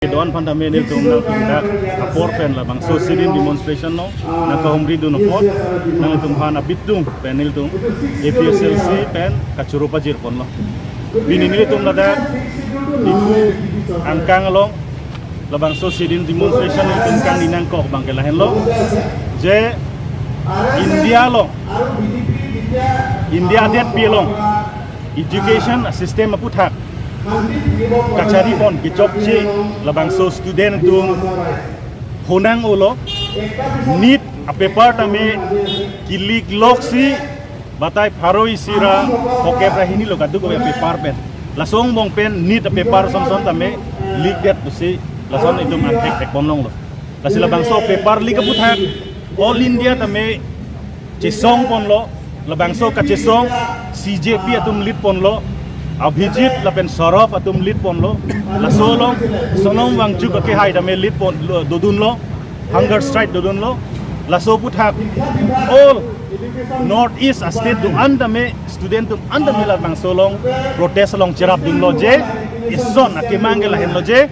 Doan pandamental tum nang tindak apor pen la bang so sidin demonstration no na kaum ridu no pot nang tum hana bitung penil tum APSLC pen kacurupa jir pon lo binini tum lada ifu angkang lo la bang so sidin demonstration tum kang dinang kok bang kelahen lo je India det pilong education system aputhak kacari pon kicok ci labang so student tung honang ulo need a paper tame kilik loksi batai paroi sira oke prahini lo kadu ko paper pen lasong bong pen need a paper son tame lik det busi lason itu mantek tek pomlong lo lasi labang so paper lik aputhak all India tame cisong pon lo labang so kacesong CJP atum lit pon lo Abhijit lapen sorof atum lit pon lo la solong sonong wang juk ke hai dame lit pon dodun lo hunger strike dodun lo la so puthak all north east state du andame student tum andame la bang solong protest long cerap dun lo je ison akimangela hen lo je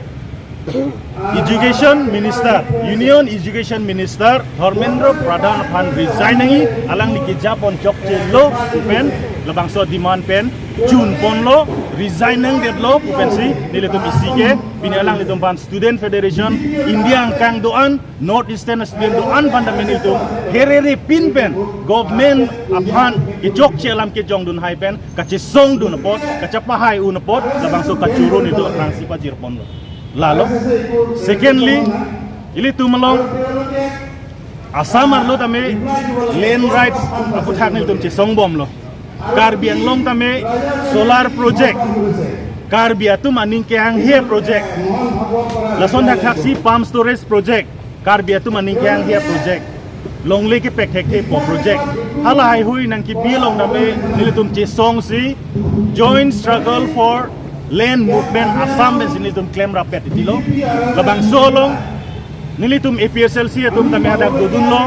Education Minister, Union Education Minister, Dharmendra Pradhan Phan resigning alang ni kijapon chokche lo pen labang so demand pen June pon lo resigning det lo pen si niletum isike binalang litum pan Student Federation India angkang doan North Eastern Student doan pandamental tum herere pin pen government aphan ki chokche alam ke jong dun hai pen kache song dun pot kachapa hai un pot labang so kachurun itu rangsi pajir pon lo lalu secondly ili tumalong Assam arlo tame land rights aputhak nil tum chisong bom lo Karbi Anglong tame solar project Karbi atum aning keang he project lason thaksi palm storage project Karbi atum aning keang he project longle ke pek he project hala hai hui nang ki bilong tame nil tum chisong si joint struggle for land movement Assam ben sinitum claim rapet itilo labang solong nilitum APSLC atum tame ada dudun lo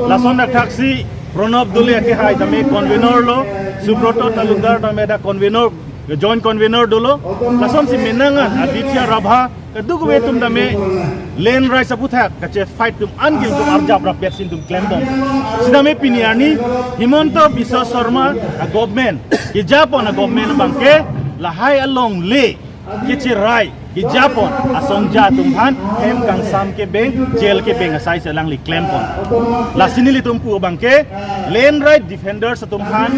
lason taksi Pranab Dole ke hai tame convener lo Subroto Talukdar tame ada convener joint convener dolo lason si menangan Aditya Rabha kaduk wetum tame land rights aputhak kache fight tum angil tum arjab rapet sintum claim bom sidame piniani Himonto Biswa Sharma a government ki Japon a government bangke lahai along le kichirai ki Japon asong ja tumhan hem kang sam ke beng jail ke beng asai selang li claim pon la sinili tumpu bangke land right defenders tumhan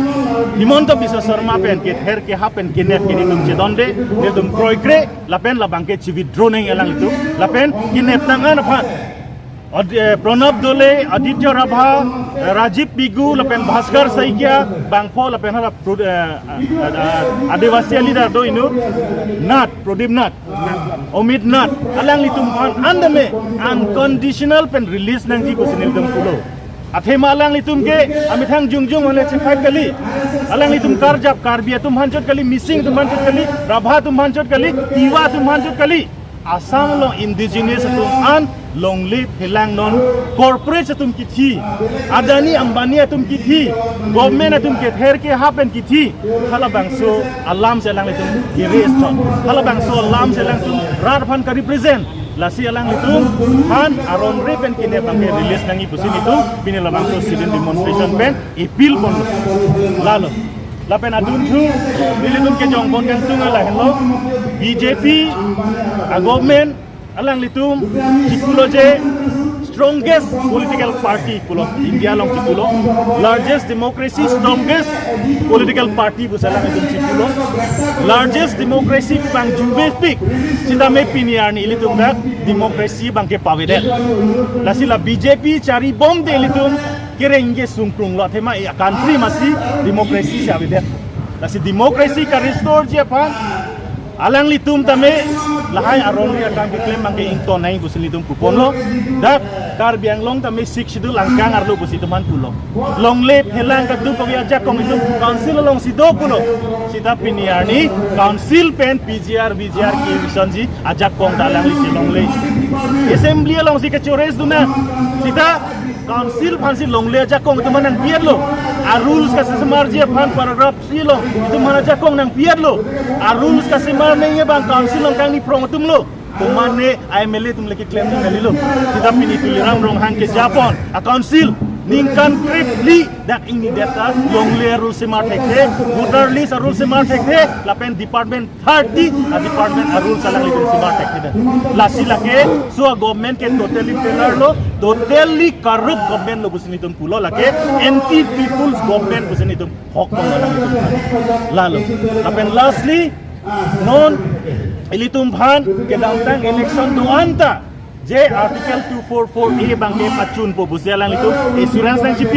Himonto Biswa Sharma pen ke her ke hapen ke net ke tum jedonde ne tum kroikre la pen la bangke chi withdraw neng elang itu la pen kinep tangan apa Pranab Dole, Aditya Rabha, Rajiv Pigu, lapen Bhaskar Saikia, Bangpo, lapen hara Adivasi leader do inu, Nat, Pradip Nat, Omid Nat, alang litum pan andame unconditional pen release nang ji kusinil dum pulo. Athema alang litum ke amithang jungjung hole chifat kali, alang litum karjap karbia tum hanchot kali, missing tum hanchot kali, Rabha tum hanchot kali, Tiwa tum hanchot kali. Assam lo indigenous atum an long live hilang non corporate atum kithi Adani Ambani atum kithi government atum ke ther ke happen kithi hala bangso alam selang litum gireston hala bangso alam selang tum rar phan ka represent lasi alang litum han aron repen kine bangke release nangi pusin itu binila bangso student demonstration pen ipil pon lalo lapen adun thu nilitum ke jongpon kan tunga la hello BJP a government alang litum chipulo je strongest political party pulo India long chipulo largest democracy strongest political party busalang litum chipulo largest democracy bang jube speak sidame piniarni litum dak democracy bang ke pawede lasila BJP cari bom de litum kerengge sungkrung lo thema country masi democracy se avide lasi democracy ka restore je pan alang litum tame lahai aron ri akan claim mangke ingto nai busin litum kupon lo dak Karbi Anglong tame sik sidul langkang arlo busi teman pulo long le helang ka du pagi aja kong itu council long sido pulo sida piniarni council pen PGR BGR ki visionji ajak kong dalang li long le assembly long si ka chores duna sida council phansi longle aja kong itu manang piat lo a rules ka semar je phan paragraph 3 lo itu mana aja kong nang piat lo a rules ka semar nei bang council long kang ni prong tum lo kumane IMLA tum lagi claim ni melilu kita pini tuliram rong hang ke Japon a council ningkan kripli dak ini data long le rule semar tekhe voter list rule semar tekhe lapen department 30 a department rule salang li semar tekhe lasi lake so government ke totally failure lo totally corrupt government lo busini tum pulo lake anti people's government busini tum hok pangalang itu lalu lapen lastly non ilitum bhan ke dangtang election do anta je artikel 244A bangke pacun po busia lang itu insurance ng GP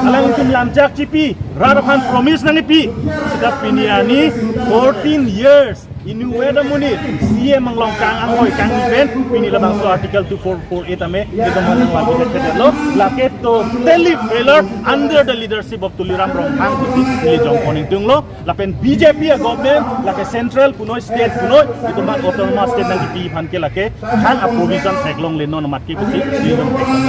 alang itu lamjak GP rarapan promise ng GP sedap piniani 14 years inu weda munir sie menglongkang angoi kang event pini labang so artikel 244A tame kita manang lagi ke lo lake to totally failure under the leadership of Tuliram Ronghang busi li jongkoning tung lo lapen BJP a government lake central punoi state punoi itu mat autonomous state ng GP pan ke lake hang a provision teklong le non mat ki busi li jongkoning